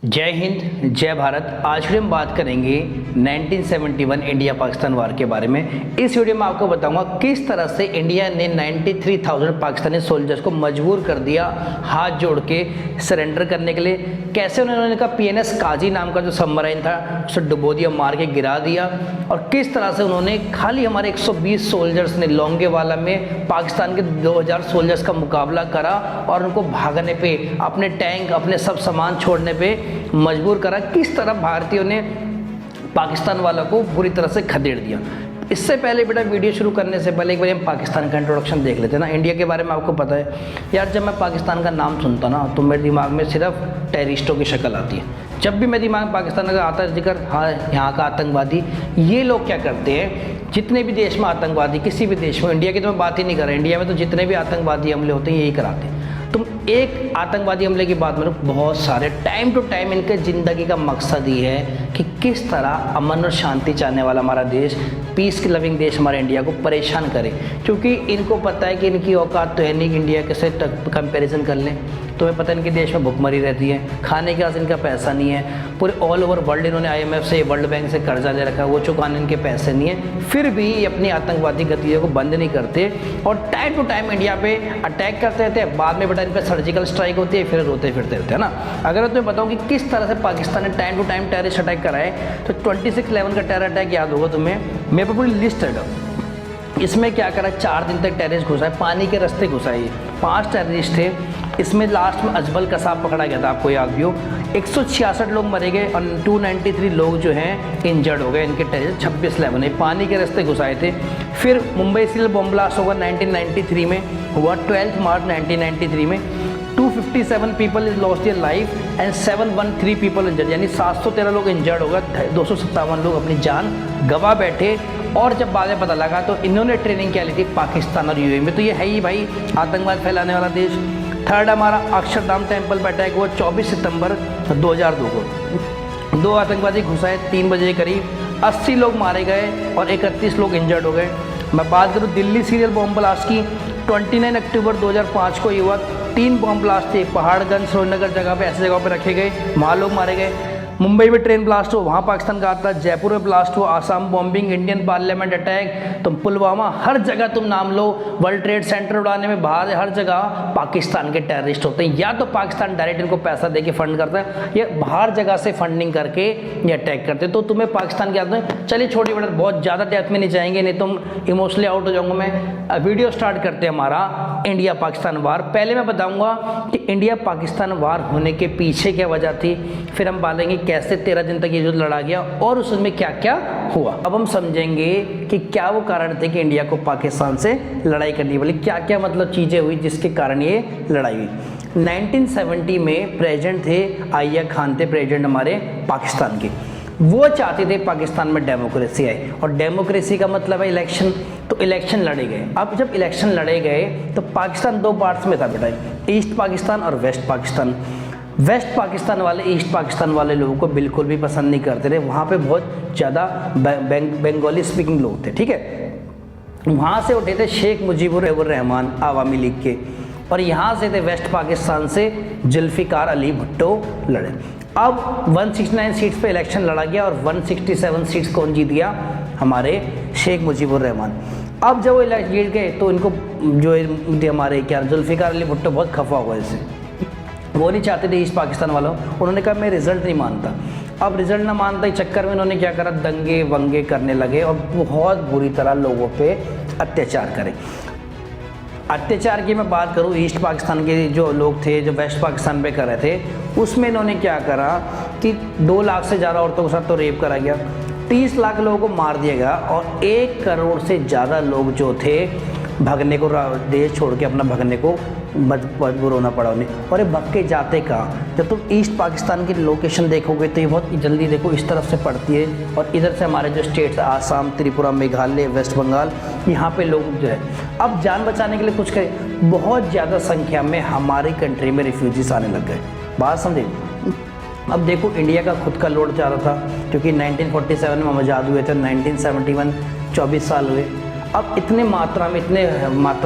जय हिंद जय भारत। आज फिर हम बात करेंगे 1971 इंडिया पाकिस्तान वार के बारे में। इस वीडियो में आपको बताऊंगा किस तरह से इंडिया ने 93,000 पाकिस्तानी सोल्जर्स को मजबूर कर दिया हाथ जोड़ के सरेंडर करने के लिए। कैसे उन्होंने कहा PNS काजी नाम का जो सबमरीन था उसे डुबो दिया, मार के गिरा दिया, और किस तरह से उन्होंने खाली हमारे 120 सोल्जर्स ने लोंगेवाला में पाकिस्तान के 2000 सोल्जर्स का मुकाबला करा और उनको भागने पे, अपने टैंक, अपने सब सामान छोड़ने पे मजबूर करा। किस तरह भारतीयों ने पाकिस्तान वालों को बुरी तरह से खदेड़ दिया। इससे पहले बेटा वीडियो शुरू करने से पहले एक बार हम पाकिस्तान का इंट्रोडक्शन देख लेते हैं ना। इंडिया के बारे में आपको पता है यार, जब मैं पाकिस्तान का नाम सुनता ना तो मेरे दिमाग में सिर्फ टेररिस्टों की शक्ल आती है। जब भी मेरे दिमाग में पाकिस्तान का आता है जिक्र, हाँ यहाँ का आतंकवादी। ये लोग क्या करते हैं, जितने भी देश में आतंकवादी, किसी भी देश में, इंडिया की तो मैं बात ही नहीं कर रहा, इंडिया में तो जितने भी आतंकवादी हमले होते हैं यही कराते हैं। तुम एक आतंकवादी हमले की बात करो, बहुत सारे टाइम टू टाइम इनके ज़िंदगी का मकसद ही है कि किस तरह अमन और शांति चाहने वाला हमारा देश, पीस लविंग देश हमारे इंडिया को परेशान करे। क्योंकि इनको पता है कि इनकी औकात तो है नहीं कि इंडिया के से कंपेरिजन कर लें। तुम्हें पता है इनके देश में भुखमरी रहती है, खाने के पास इनका पैसा नहीं है। पूरे ऑल ओवर वर्ल्ड इन्होंने IMF से, वर्ल्ड बैंक से कर्जा ले रखा है, वो चुकाने इनके पैसे नहीं है। फिर भी ये अपनी आतंकवादी गतिविधियों को बंद नहीं करते और टाइम टू टाइम इंडिया पे अटैक करते रहते हैं। बाद में बेटा इन पर सर्जिकल स्ट्राइक होती है, फिर रोते फिरते रहते हैं ना। अगर मैं तुम्हें बताऊँ कि किस तरह से पाकिस्तान ने time to time terrorist attack कराए तो 26/11 का टेरर अटैक याद होगा तुम्हें। मेरे पर पूरी लिस्ट है। इसमें क्या करा, 4 दिन तक टेररिस्ट घुसाए, पानी के रास्ते घुसाए। 5 टेररिस्ट थे। इसमें लास्ट में अजबल कसाब पकड़ा गया था, आपको याद भी हो। 166 लोग मरे गए और 293 लोग जो हैं इंजर्ड हो गए। इनके टेररिस्ट 26/11 ने पानी के रास्ते घुसाए थे। फिर मुंबई सीरियल बॉम्ब ब्लास्ट होगा 1993 में, हुआ 12 मार्च 1993 में। 257 people is lost their life and 713 people injured, यानी 713 लोग इंजर्ड हो गए, 257 लोग अपनी जान गंवा बैठे। और जब बाद में पता लगा तो इन्होंने ट्रेनिंग क्या ली थी पाकिस्तान और UAE में। तो ये है ही भाई आतंकवाद फैलाने वाला देश। थर्ड हमारा अक्षरधाम टेम्पल पर अटैक हुआ 24 सितंबर 2002 को। 2 आतंकवादी घुसाए 3 बजे करीब, 80 लोग मारे गए और 31 लोग इंजर्ड हो गए। मैं बात करूँ दिल्ली सीरियल बॉम्ब ब्लास्ट की, 29 अक्टूबर 2005 को ये हुआ। 3 बॉम्ब ब्लास्ट थे पहाड़गंज, श्रीनगर जगह पे, ऐसी जगह पे रखे गए, वहाँ लोग मारे गए। मुंबई में ट्रेन ब्लास्ट हुआ, वहाँ पाकिस्तान का आता। जयपुर में ब्लास्ट हुआ, Assam bombing, Indian parliament attack, तुम पुलवामा, हर जगह तुम नाम लो, वर्ल्ड ट्रेड सेंटर उड़ाने में बाहर, हर जगह पाकिस्तान के टेररिस्ट होते हैं। या तो पाकिस्तान डायरेक्ट इनको पैसा दे के फंड करता है या बाहर जगह से फंडिंग करके ये अटैक करते हैं। तो तुम्हें पाकिस्तान के आते हैं। चलिए छोटी बड़ा, बहुत ज़्यादा डेप्थ में नहीं जाएंगे, नहीं तुम इमोशनली आउट हो जाऊँगा मैं। वीडियो स्टार्ट करते हैं हमारा इंडिया पाकिस्तान वार। पहले मैं बताऊँगा कि इंडिया पाकिस्तान वार होने के पीछे क्या वजह थी, फिर हम बातेंगे कैसे 13 दिन तक ये युद्ध लड़ा गया और उसमें क्या क्या हुआ। अब हम समझेंगे कि क्या वो कारण थे कि इंडिया को पाकिस्तान से लड़ाई करनी पड़ी, क्या क्या मतलब चीज़ें हुई जिसके कारण ये लड़ाई हुई। 1970 में प्रेसिडेंट थे अय्या खान, थे प्रेसिडेंट हमारे पाकिस्तान के। वो चाहते थे पाकिस्तान में डेमोक्रेसी आए, और डेमोक्रेसी का मतलब है इलेक्शन। तो इलेक्शन लड़े गए। अब जब इलेक्शन लड़े गए तो पाकिस्तान 2 पार्ट्स में था बेटा, ईस्ट पाकिस्तान और वेस्ट पाकिस्तान। वेस्ट पाकिस्तान वाले ईस्ट पाकिस्तान वाले लोगों को बिल्कुल भी पसंद नहीं करते थे। वहाँ पे बहुत ज़्यादा बंगाली स्पीकिंग लोग थे, ठीक है। वहाँ से उठे थे शेख मुजीबुर रहमान आवामी लीग के, और यहाँ से थे वेस्ट पाकिस्तान से जुल्फिकार अली भुट्टो लड़े। अब 169 सीट्स पे इलेक्शन लड़ा गया और 167 सीट्स कौन जीत गया, हमारे शेख मुजीबुर रहमान। अब जब वो इलेक्शन जीत गए तो इनको जो हमारे क्या जुल्फिकार अली भुट्टो बहुत खफा हुआ इससे, वो नहीं चाहते थे ईस्ट पाकिस्तान वालों। उन्होंने कहा मैं रिजल्ट नहीं मानता। अब रिजल्ट ना मानता इस चक्कर में इन्होंने क्या करा, दंगे वंगे करने लगे और बहुत बुरी तरह लोगों पे अत्याचार करे। अत्याचार की मैं बात करूँ, ईस्ट पाकिस्तान के जो लोग थे जो वेस्ट पाकिस्तान पे कर रहे थे, उसमें इन्होंने क्या करा कि 2 लाख से ज़्यादा औरतों के साथ तो रेप करा गया, 30 लाख लोगों को मार दिया गया, और 1 करोड़ से ज़्यादा लोग जो थे भगने को, देश छोड़ के अपना भगने को मजबूर होना पड़ा उन्हें। और ये भग के जाते कहाँ, जब तुम ईस्ट पाकिस्तान की लोकेशन देखोगे तो ये बहुत जल्दी देखो इस तरफ से पड़ती है, और इधर से हमारे जो स्टेट्स आसाम, त्रिपुरा, मेघालय, वेस्ट बंगाल, यहाँ पे लोग जो है अब जान बचाने के लिए कुछ करें, बहुत ज़्यादा संख्या में हमारी कंट्री में रिफ्यूजीज आने लग गए। बात समझे। अब देखो इंडिया का खुद का लोड चाह रहा था, क्योंकि 1947 में हम आज़ाद हुए थे, 1971 24 साल हुए। अब इतने मात्रा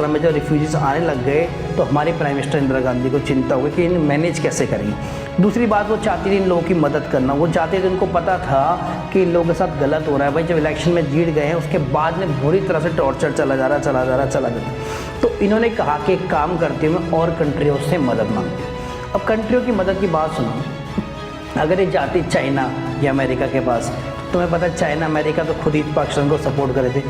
में जो रिफ्यूजीज आने लग गए तो हमारे प्राइम मिनिस्टर इंदिरा गांधी को चिंता हो गई कि इन मैनेज कैसे करेंगे। दूसरी बात, वो चाहती थी इन लोगों की मदद करना, वो चाहते थे, उनको पता था कि इन लोगों के साथ गलत हो रहा है भाई। जब इलेक्शन में जीत गए हैं उसके बाद में बुरी तरह से टॉर्चर चला जा रहा। तो इन्होंने कहा कि एक काम करती हूँ मैं और कंट्रियों से मदद मांगती हूँ। अब कंट्रियों की मदद की बात सुनो, अगर ये जाती चाइना या अमेरिका के पास, तुम्हें पता है चाइना अमेरिका तो खुद ही पाकिस्तान को सपोर्ट करे थे।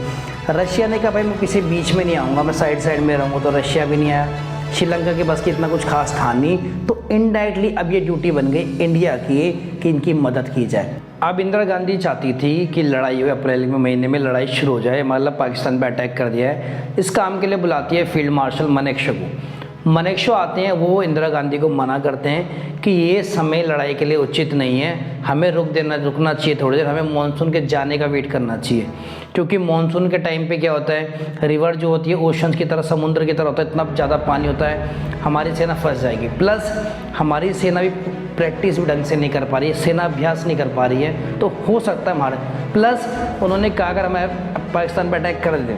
रशिया ने कहा भाई मैं किसी बीच में नहीं आऊँगा, मैं साइड में रहूँगा, तो रशिया भी नहीं आया। श्रीलंका के बस की इतना कुछ खास था नहीं, तो इनडायरेक्टली अब ये ड्यूटी बन गई इंडिया की कि इनकी मदद की जाए। अब इंदिरा गांधी चाहती थी कि लड़ाई हो, अप्रैल में महीने में लड़ाई शुरू हो जाए, मतलब पाकिस्तान पर अटैक कर दिया है। इस काम के लिए बुलाती है फील्ड मार्शल मानेकशॉ को। मानेकशॉ आते हैं, वो इंदिरा गांधी को मना करते हैं कि ये समय लड़ाई के लिए उचित नहीं है, हमें रुकना चाहिए थोड़ी देर, हमें मानसून के जाने का वेट करना चाहिए। क्योंकि मानसून के टाइम पे क्या होता है, रिवर जो होती है ओशन की तरह, समुद्र की तरह होता है, इतना ज़्यादा पानी होता है, हमारी सेना फंस जाएगी। प्लस हमारी सेना भी प्रैक्टिस भी ढंग से नहीं कर पा रही है, सेना अभ्यास नहीं कर पा रही है, तो हो सकता है हमारे। प्लस उन्होंने कहा अगर हमें पाकिस्तान पर अटैक कर दें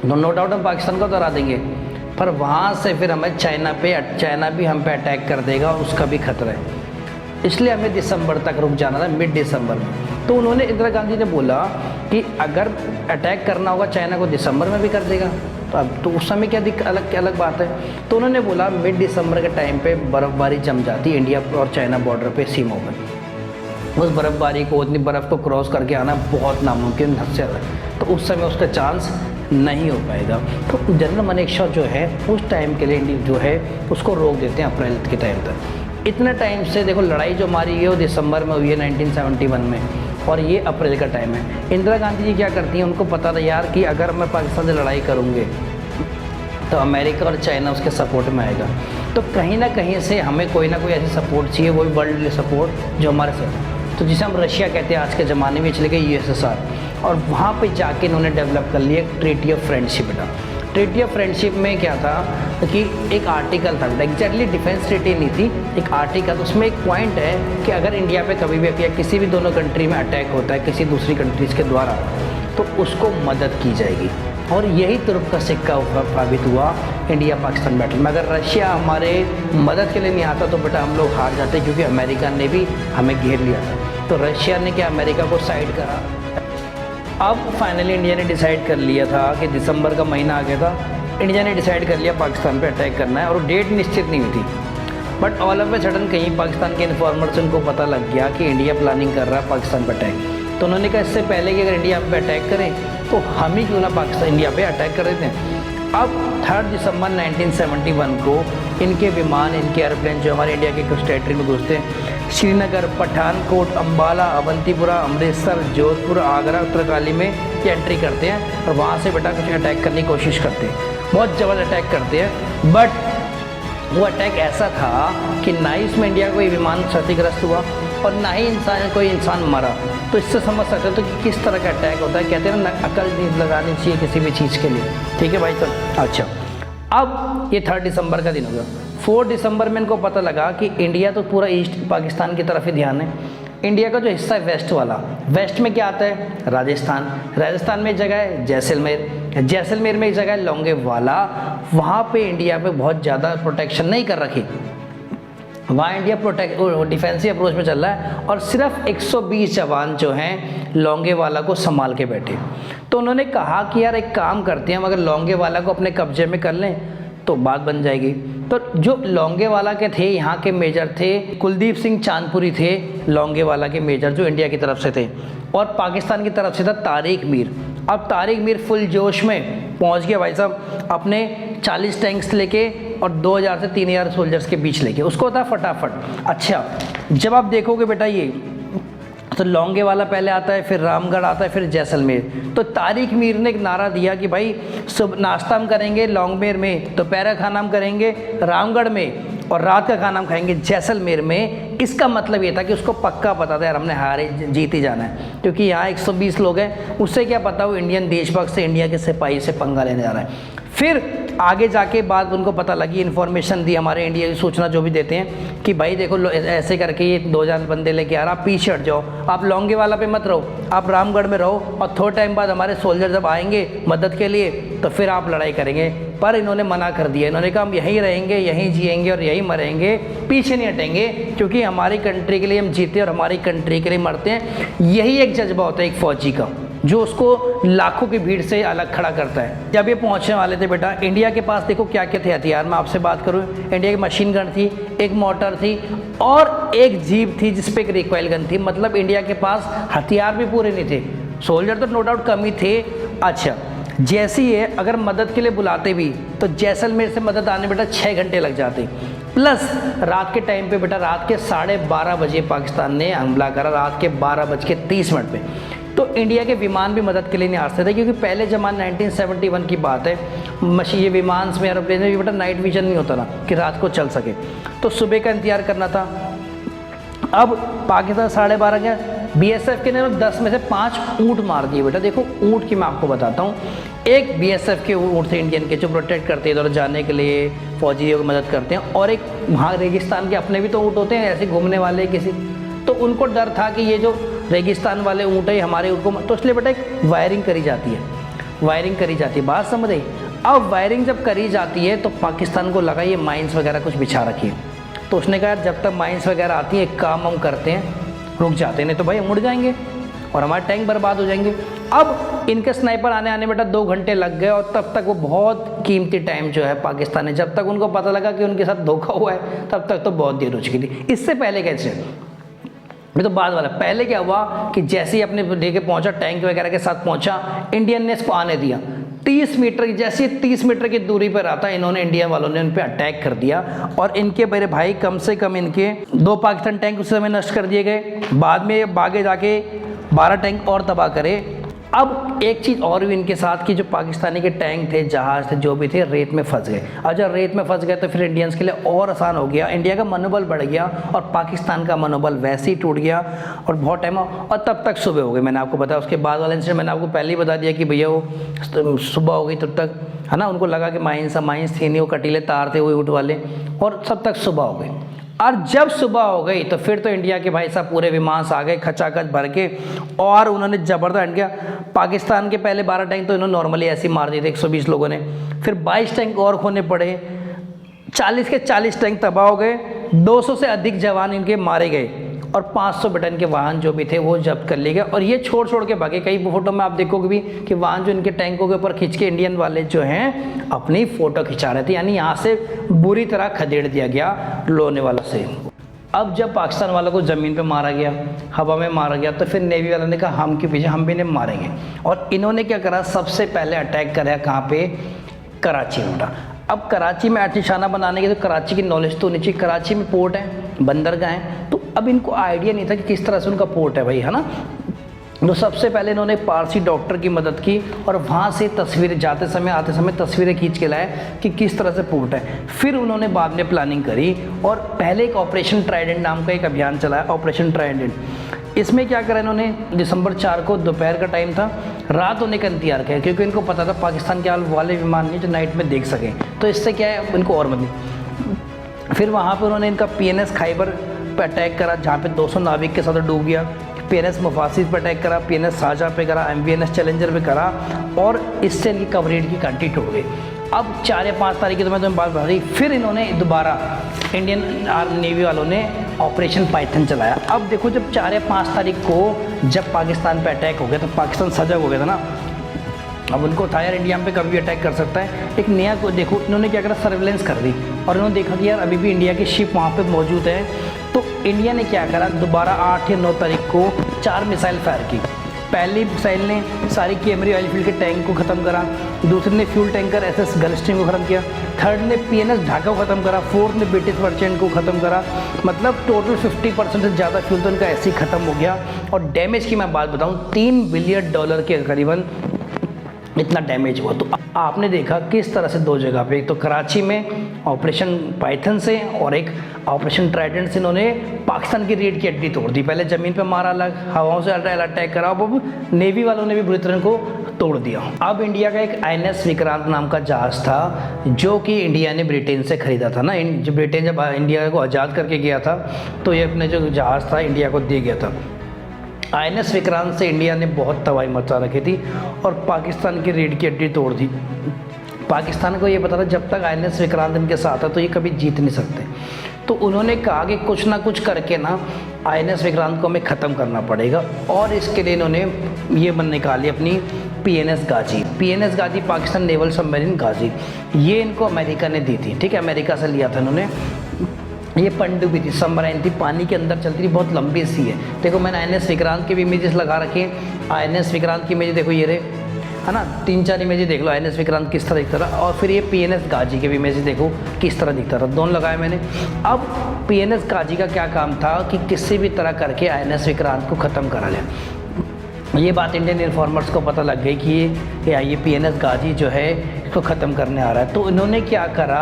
तो नो डाउट हम पाकिस्तान को तो हरा देंगे, पर वहाँ से फिर हमें चाइना भी हम पे अटैक कर देगा और उसका भी खतरा है। इसलिए हमें दिसंबर तक रुक जाना था, मिड दिसंबर में। तो उन्होंने, इंदिरा गांधी ने बोला कि अगर अटैक करना होगा चाइना को दिसंबर में भी कर देगा, तो अब तो उस समय क्या अलग बात है। तो उन्होंने बोला मिड दिसंबर के टाइम पे बर्फ़बारी जम जाती इंडिया और चाइना बॉर्डर पे सीमा पर। उस बर्फ़बारी को, उतनी बर्फ़ को क्रॉस करके आना बहुत नामुमकिन हद से ज़्यादा, तो उस समय उसका चांस नहीं हो पाएगा। तो जनरल मानेकशॉ जो है उस टाइम के लिए जो है उसको रोक देते हैं अप्रैल के टाइम तक। इतने टाइम से देखो लड़ाई जो हमारी है वो दिसंबर में हुई है 1971 में, और ये अप्रैल का टाइम है। इंदिरा गांधी जी क्या करती हैं, उनको पता था यार कि अगर मैं पाकिस्तान से लड़ाई करूँगी तो अमेरिका और चाइना उसके सपोर्ट में आएगा, तो कहीं ना कहीं से हमें कोई ना कोई ऐसी सपोर्ट चाहिए, वो भी वर्ल्ड सपोर्ट जो हमारे साथ, तो जिसे हम रशिया कहते हैं आज के ज़माने में, चले गए यूएसएसआर, और वहाँ पे जाके इन्होंने डेवलप कर लिया ट्रीटी ऑफ फ्रेंडशिप। बेटा ट्रीटी ऑफ फ्रेंडशिप में क्या था कि एक आर्टिकल था, एग्जैक्टली डिफेंस ट्रीटी नहीं थी, एक आर्टिकल, उसमें एक पॉइंट है कि अगर इंडिया पे कभी भी या किसी भी दोनों कंट्री में अटैक होता है किसी दूसरी कंट्रीज़ के द्वारा, तो उसको मदद की जाएगी। और यही तुर्क का सिक्का साबित हुआ इंडिया पाकिस्तान बैटल में। अगर रशिया हमारे मदद के लिए नहीं आता तो बेटा हम लोग हार जाते, क्योंकि अमेरिका ने भी हमें घेर लिया था। तो रशिया ने क्या अमेरिका को साइड करा। अब फाइनली इंडिया ने डिसाइड कर लिया था कि दिसंबर का महीना आ गया था, इंडिया ने डिसाइड कर लिया पाकिस्तान पे अटैक करना है, और डेट निश्चित नहीं हुई थी। But all of a sudden कहीं पाकिस्तान के इन्फॉर्मर से उनको पता लग गया कि इंडिया प्लानिंग कर रहा है पाकिस्तान पर अटैक। तो उन्होंने कहा इससे पहले कि अगर इंडिया पे अटैक करें तो हम ही क्यों ना पाकिस्तान इंडिया पे अटैक कर देते हैं। अब 3 दिसंबर 1971 को इनके विमान, इनके एयरप्लेन जो हमारे इंडिया के कुछ टेरिटरी में घुसते हैं, श्रीनगर, पठानकोट, अम्बाला, अवंतीपुरा, अमृतसर, जोधपुर, आगरा, उत्तरकाली में ये एंट्री करते हैं, और वहाँ से बेटा कुछ अटैक करने की कोशिश करते हैं, बहुत ज़बरदस्त अटैक करते हैं। बट वो अटैक ऐसा था कि ना ही इसमें इंडिया को विमान क्षतिग्रस्त हुआ और ना ही कोई इंसान मरा। तो इससे समझ सकते हो तो कि किस तरह का अटैक होता है। कहते हैं ना अकल नहीं लगानी चाहिए किसी भी चीज़ के लिए, ठीक है भाई। तो अच्छा, अब ये 3 दिसंबर का दिन हो गया। 4 दिसंबर में इनको पता लगा कि इंडिया तो पूरा ईस्ट पाकिस्तान की तरफ ही ध्यान है। इंडिया का जो हिस्सा है वेस्ट वाला, वेस्ट में क्या आता है, राजस्थान में एक जगह है जैसलमेर में एक जगह है लोंगेवाला। वहाँ पे इंडिया पे बहुत ज़्यादा प्रोटेक्शन नहीं कर रखी, वहाँ इंडिया डिफेंसिव अप्रोच में चल रहा है, और सिर्फ 120 जवान जो हैं लोंगेवाला को संभाल के बैठे। तो उन्होंने कहा कि यार एक काम करते हैं, अगर लोंगेवाला को अपने कब्जे में कर लें तो बात बन जाएगी। तो जो लोंगेवाला के थे, यहाँ के मेजर थे कुलदीप सिंह चांदपुरी थे लोंगेवाला के मेजर, जो इंडिया की तरफ से थे, और पाकिस्तान की तरफ से था तारिक मीर। अब तारिक मीर फुल जोश में पहुँच गया भाई साहब, अपने 40 टैंक्स लेके और 2000 से 3000 सोल्जर्स के बीच लेके, उसको था फटाफट। अच्छा, जब आप देखोगे बेटा ये तो लोंगेवाला पहले आता है, फिर रामगढ़ आता है, फिर जैसलमेर। तो तारिक मीर ने एक नारा दिया कि भाई सुबह नाश्ता हम करेंगे लौंगमेर में, दोपहर का खाना हम करेंगे रामगढ़ में, और रात का खाना हम खाएंगे जैसलमेर में। इसका मतलब ये था कि उसको पक्का पता था यार हमने हारे जीत ही जाना है, क्योंकि यहाँ 120 लोग हैं, उससे क्या पता वो इंडियन देशभक्त से, इंडिया के सिपाही से पंगा लेने जा रहा है। फिर आगे जाके बाद उनको पता लगी, इन्फॉर्मेशन दी हमारे इंडिया की सूचना जो भी देते हैं कि भाई देखो ऐसे करके ये 2000 बंदे लेके आ रहा, आप पीछे हट जाओ, आप लौंगे वाला पे मत रहो, आप रामगढ़ में रहो, और थोड़े टाइम बाद हमारे सोल्जर जब आएंगे मदद के लिए तो फिर आप लड़ाई करेंगे। पर इन्होंने मना कर दिया, इन्होंने कहा हम यहीं रहेंगे, यहीं जिएंगे और यहीं मरेंगे, पीछे नहीं हटेंगे, क्योंकि हमारी कंट्री के लिए हम जीते और हमारी कंट्री के लिए मरते हैं। यही एक जज्बा होता है एक फ़ौजी का, जो उसको लाखों की भीड़ से अलग खड़ा करता है। जब ये पहुंचने वाले थे बेटा, इंडिया के पास देखो क्या क्या थे हथियार, मैं आपसे बात करूं, इंडिया की मशीन गन थी, एक मोटर थी और एक जीप थी जिसपे एक रिकॉइल गन थी। मतलब इंडिया के पास हथियार भी पूरे नहीं थे, सोल्जर तो नो डाउट कम ही थे। अच्छा, जैसी है अगर मदद के लिए बुलाते भी तो जैसलमेर से मदद आने बेटा 6 घंटे लग जाते, प्लस रात के टाइम पे बेटा, रात के 12:30 बजे पाकिस्तान ने हमला करा, रात के 12:30 पे। तो इंडिया के विमान भी मदद के लिए नहीं आ सकते थे, क्योंकि पहले जमाने 1971 की बात है, ये विमान में एरोप्लेन में भी बेटा नाइट विजन नहीं होता ना कि रात को चल सके, तो सुबह का इंतजार करना था। अब पाकिस्तान 12:30 गया, बीएसएफ के ने 10 में से 5 ऊँट मार दिए बेटा। देखो ऊँट की मैं आपको बताता हूँ, एक बीएसएफ के ऊँट थे इंडियन के, जो प्रोटेक्ट करते हैं इधर जाने के लिए, फौजियों की मदद करते हैं, और एक वहाँ रेगिस्तान के अपने भी तो ऊँट होते हैं ऐसे घूमने वाले किसी, तो उनको डर था कि ये जो रेगिस्तान वाले ऊँट है हमारे ऊँट को, तो इसलिए बेटा एक वायरिंग करी जाती है, वायरिंग करी जाती है, बात समझ आई। अब वायरिंग जब करी जाती है तो पाकिस्तान को लगा ये माइंस वगैरह कुछ बिछा रखी है, तो उसने कहा जब तक माइंस वगैरह आती है एक काम हम करते हैं, रुक जाते हैं, नहीं तो भाई हम उड़ जाएंगे और हमारे टैंक बर्बाद हो जाएंगे। अब इनके स्नाइपर आने बेटा 2 घंटे लग गए, और तब तक वो बहुत कीमती टाइम जो है पाकिस्तान ने, जब तक उनको पता लगा कि उनके साथ धोखा हुआ है तब तक तो बहुत देर हो चुकी थी। इससे पहले कैसे, ये तो बाद वाला, पहले क्या हुआ कि जैसे ही अपने लेके पहुंचा, टैंक वगैरह के साथ पहुंचा, इंडियन ने इसको आने दिया, 30 मीटर, जैसे 30 मीटर की दूरी पर आता, इन्होंने इंडिया वालों ने उन पर अटैक कर दिया, और इनके मेरे भाई कम से कम इनके 2 पाकिस्तान टैंक उस समय नष्ट कर दिए गए। बाद में आगे जाके 12 टैंक और तबाह करे। अब एक चीज़ और भी इनके साथ की, जो पाकिस्तानी के टैंक थे, जहाज़ थे, जो भी थे, रेत में फंस गए। और जब रेत में फंस गए तो फिर इंडियंस के लिए और आसान हो गया, इंडिया का मनोबल बढ़ गया और पाकिस्तान का मनोबल वैसे ही टूट गया, और बहुत टाइम, और तब तक सुबह हो गई। मैंने आपको बताया उसके बाद वाला इंसिडेंट मैंने आपको पहले ही बता दिया कि भैया वो सुबह हो गई, तब तक है ना, उनको लगा कि माइंस थी नहीं, वो कटीले तार थे वो ऊँट वाले, और तब तक सुबह हो गई। और जब सुबह हो गई तो फिर तो इंडिया के भाई साहब पूरे विमान आ गए खचाखच भर के, और उन्होंने ज़बरदस्त किया। पाकिस्तान के पहले 12 टैंक तो इन्होंने नॉर्मली ऐसे ही मार दिए थे 120 लोगों ने, फिर 22 टैंक और खोने पड़े, 40 के 40 टैंक तबाह हो गए, 200 से अधिक जवान इनके मारे गए, और 500 बेटा इनके वाहन जो भी थे वो जब्त कर लिए गए, और ये छोड़ के भागे। कई फोटो में आप देखोगे भी कि वाहन जो इनके टैंकों के ऊपर खींच के इंडियन वाले जो हैं अपनी फ़ोटो खिंचा रहे थे, यानी यहाँ से बुरी तरह खदेड़ दिया गया लोने वालों से। अब जब पाकिस्तान वालों को ज़मीन पे मारा गया, हवा में मारा गया, तो फिर नेवी वालों ने कहा हम क्यों पीछे, हम भी इन्हें मारेंगे, और इन्होंने क्या करा, सबसे पहले अटैक करा कहाँ पे, कराची में। अब कराची में निशाना बनाने के तो कराची की नॉलेज तो होनी चाहिए, कराची में पोर्ट है, बंदरगाह है, तो अब इनको आइडिया नहीं था कि किस तरह से उनका पोर्ट है भाई, है ना। तो सबसे पहले इन्होंने पारसी डॉक्टर की मदद की, और वहाँ से तस्वीरें जाते समय आते समय तस्वीरें खींच के लाए कि किस तरह से पोर्ट है। फिर उन्होंने बाद में प्लानिंग करी, और पहले एक ऑपरेशन ट्राइडेंट नाम का एक अभियान चलाया, ऑपरेशन ट्राइडेंट। इसमें क्या करा इन्होंने, दिसंबर 4 को दोपहर का टाइम था, रात होने का इंतजार किया, क्योंकि इनको पता था पाकिस्तान के वाले विमान नहीं जो नाइट में देख सकें, तो इससे क्या है इनको और मदद। फिर वहाँ पर उन्होंने इनका PNS खैबर पर अटैक करा, जहाँ पे 200 नाविक के साथ डूब गया। PNS मुफासिल पर अटैक करा, PNS शारजाह पे करा, MVNS चैलेंजर पे करा, और इससे इनकी कवरेज की घंटी टूट गई। अब 4 या 5 तारीख की तो मैं तुम्हें बात बता रही, फिर इन्होंने दोबारा इंडियन नेवी वालों ने ऑपरेशन पाइथन चलाया। अब देखो जब 4 या 5 तारीख को जब पाकिस्तान पे अटैक हो गया, तो पाकिस्तान सजग हो गया था ना, अब उनको था यार इंडिया पे कभी भी अटैक कर सकता है। एक नया को देखो इन्होंने क्या करा, सर्विलेंस कर दी, और इन्होंने देखा कि यार अभी भी इंडिया की शिप वहाँ पे मौजूद है, तो इंडिया ने क्या करा, दोबारा 8 या 9 तारीख को 4 मिसाइल फायर की। पहली मिसाइल ने सारी कैमरी ऑयल फील्ड के टैंक को ख़त्म करा, दूसरे ने फ्यूल टैंकर SS गलस्ट्रीम को ख़त्म किया, थर्ड ने PNS ढाका को ख़त्म करा, फोर्थ ने ब्रिटिश मर्चेंट को ख़त्म करा। मतलब टोटल 50% से ज़्यादा फ्यूल तो इनका ऐसे ही ख़त्म हो गया। और डैमेज की मैं बात बताऊँ, $3 बिलियन के करीबन इतना डैमेज हुआ। तो आपने देखा किस तरह से 2 जगह पे, एक तो कराची में ऑपरेशन पाइथन से और एक ऑपरेशन ट्राइडेंट से इन्होंने पाकिस्तान की रीढ़ की हड्डी तोड़ दी। पहले ज़मीन पे मारा अलग, हवाओं से अटैक करा, अब नेवी वालों ने भी बुरी तरह को तोड़ दिया। अब इंडिया का एक INS विक्रांत नाम का जहाज था जो कि इंडिया ने ब्रिटेन से खरीदा था ना। जब ब्रिटेन जब इंडिया को आज़ाद करके गया था तो ये अपने जो जहाज़ था इंडिया को दे गया था। INS विक्रांत से इंडिया ने बहुत तबाही मचा रखी थी और पाकिस्तान की रीढ़ की हड्डी तोड़ दी। पाकिस्तान को ये पता था जब तक INS विक्रांत इनके साथ है तो ये कभी जीत नहीं सकते। तो उन्होंने कहा कि कुछ ना कुछ करके ना INS विक्रांत को हमें ख़त्म करना पड़ेगा और इसके लिए इन्होंने ये निकाली अपनी PNS गाजी। PNS गाजी पाकिस्तान नेवल सबमरीन गाजी, ये इनको अमेरिका ने दी थी। ठीक है, अमेरिका से लिया था इन्होंने। ये पनडुब्बी थी, सबमरीन थी, पानी के अंदर चलती थी, बहुत लंबी सी है। देखो मैंने INS विक्रांत के भी इमेजेस लगा रखे हैं। INS विक्रांत की इमेज देखो, ये रहे, है ना, 3-4 इमेज देख लो INS विक्रांत किस तरह दिखता था। और फिर ये PNS गाजी के भी इमेज देखो किस तरह दिखता था, दोनों लगाए मैंने। अब PNS गाजी का क्या काम था कि किसी भी तरह करके INS विक्रांत को ख़त्म करा जाए। ये बात इंडियन इन्फॉर्मर्स को पता लग गई कि ये PNS गाजी जो है इसको ख़त्म करने आ रहा है। तो इन्होंने क्या करा,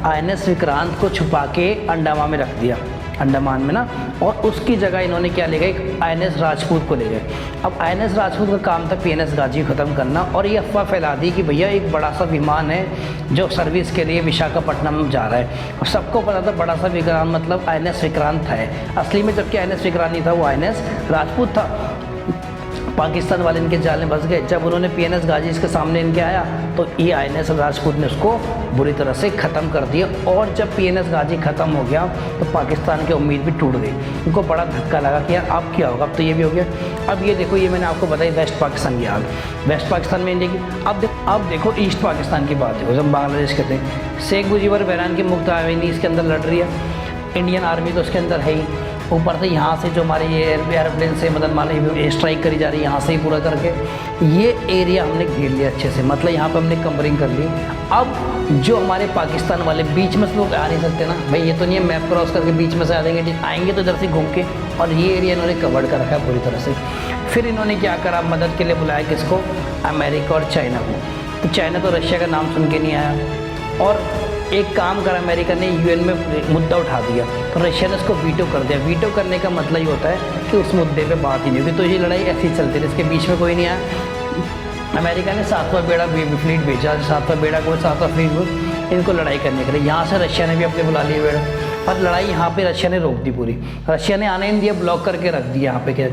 INS विक्रांत को छुपा के अंडमान में रख दिया, अंडमान में ना, और उसकी जगह इन्होंने क्या ले गए, INS राजपूत को ले गए। अब INS राजपूत का काम था PNS गाजी ख़त्म करना, और ये अफवाह फैला दी कि भैया एक बड़ा सा विमान है जो सर्विस के लिए विशाखापट्टनम जा रहा है। और सबको पता था बड़ा सा विक्रांत मतलब INS विक्रांत है असली में, जबकि INS विक्रांत नहीं था, वो INS राजपूत था। पाकिस्तान वाले इनके जाल में फंस गए। जब उन्होंने PNS गाजी इसके सामने इनके आया तो ये INS राजपूत ने उसको बुरी तरह से ख़त्म कर दिया। और जब PNS गाजी ख़त्म हो गया तो पाकिस्तान की उम्मीद भी टूट गई, उनको बड़ा धक्का लगा कि यार अब क्या होगा, अब तो ये भी हो गया। अब ये देखो, ये मैंने आपको बताई वेस्ट पाकिस्तान की हाल, वेस्ट पाकिस्तान में इंडिया की। अब देखो ईस्ट पाकिस्तान की बात देखो, जब बांग्लादेश कहते हैं, शेख मुजीबर बहरान की मुफ्त आमीनी इसके अंदर लड़ रही है, इंडियन आर्मी तो उसके अंदर है ही। ऊपर से यहाँ से जो हमारी ये एयरप्लेन से मतलब मान लीजिए स्ट्राइक करी जा रही है, यहाँ से ही पूरा करके ये एरिया हमने घेर लिया अच्छे से, मतलब यहाँ पे हमने कवरिंग कर ली। अब जो हमारे पाकिस्तान वाले बीच में से लोग आ नहीं सकते ना भाई, ये तो नहीं है मैप क्रॉस करके बीच में से आ जाएंगे, आएंगे तो इधर से घूम के, और ये एरिया इन्होंने कवर कर रखा है पूरी तरह से। फिर इन्होंने क्या करा, मदद के लिए बुलाया किसको, अमेरिका और चाइना को। तो चाइना तो रशिया का नाम सुन के नहीं आया, और एक काम करा अमेरिका ने, UN में मुद्दा उठा दिया, तो रशिया ने उसको वीटो कर दिया। वीटो करने का मतलब ये होता है कि उस मुद्दे पे बात ही नहीं होगी, तो ये लड़ाई ऐसी चलती रही, इसके बीच में कोई नहीं आया। अमेरिका ने 7वां बेड़ा फ्लीट भेजा, 7वां बेड़ा को 7वां फ्लीट इनको लड़ाई करने के लिए। यहाँ से रशिया ने भी अपने बुला लिए बेड़ा, और लड़ाई यहाँ पे रशिया ने रोक दी पूरी, रशिया ने आने नहीं दिया, ब्लॉक करके रख दिया यहाँ पे। क्या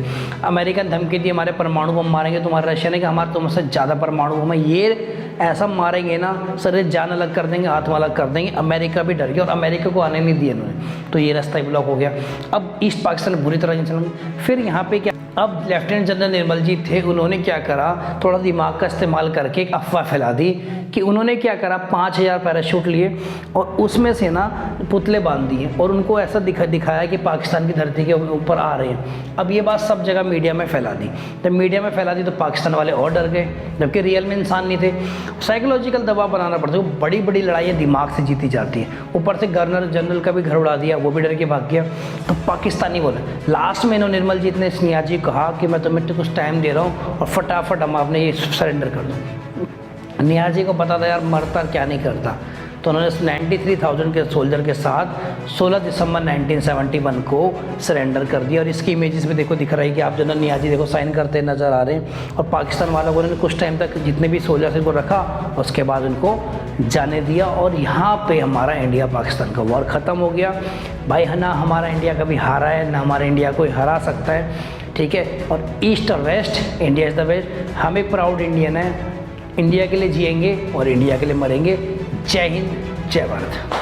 अमेरिका ने धमकी दी, हमारे परमाणु बम मारेंगे तुम्हारे, रशिया ने कहा हमारे तुमसे ज़्यादा परमाणु बम है, ये ऐसा मारेंगे ना सर जान अलग कर देंगे, हाथ अलग कर देंगे। अमेरिका भी डर गया और अमेरिका को आने नहीं दिया इन्होंने, तो ये रास्ता ही ब्लॉक हो गया। अब ईस्ट पाकिस्तान बुरी तरह से चला। फिर यहाँ पे क्या, अब लेफ्टिनेंट जनरल निर्मल जी थे, उन्होंने क्या करा, थोड़ा दिमाग का इस्तेमाल करके एक अफवाह फैला दी कि उन्होंने क्या करा, 5000 पैराशूट लिए और उसमें से ना पुतले बांध दिए और उनको ऐसा दिखाया कि पाकिस्तान की धरती के ऊपर आ रहे हैं। अब ये बात सब जगह मीडिया में फैला दी, जब मीडिया में फैला दी तो पाकिस्तान वाले और डर गए, जबकि रियल में इंसान नहीं थे। साइकोलॉजिकल दबाव बनाना पड़ता है, बड़ी बड़ी लड़ाइयाँ दिमाग से जीती जाती हैं। ऊपर से गवर्नर जनरल का भी घर उड़ा दिया, वो भी डर के भाग गया। तो पाकिस्तानी बोले, लास्ट में इन्होंने निर्मल जीत ने स्नेहा जी कहा कि मैं तुम्हें कुछ टाइम दे रहा हूँ और फटाफट हम आपने ये सरेंडर कर दो। निहार जी को पता था यार मरता क्या नहीं करता, तो उन्होंने 93,000 के सोल्जर के साथ 16 दिसंबर 1971 को सरेंडर कर दिया। और इसकी इमेजेस भी देखो दिख रहा है कि आप जनरल निहार जी देखो साइन करते नज़र आ रहे हैं। और पाकिस्तान वालों को उन्होंने कुछ टाइम तक जितने भी सोल्जर्स इनको रखा, उसके बाद उनको जाने दिया। और यहाँ पे हमारा इंडिया पाकिस्तान का वॉर ख़त्म हो गया भाई। है ना, हमारा इंडिया कभी हारा है ना हमारा इंडिया कोई हरा सकता है, ठीक है। और ईस्ट और west, India is the west. हम एक प्राउड इंडियन है, इंडिया के लिए जिएंगे और इंडिया के लिए मरेंगे। जय हिंद, जय भारत।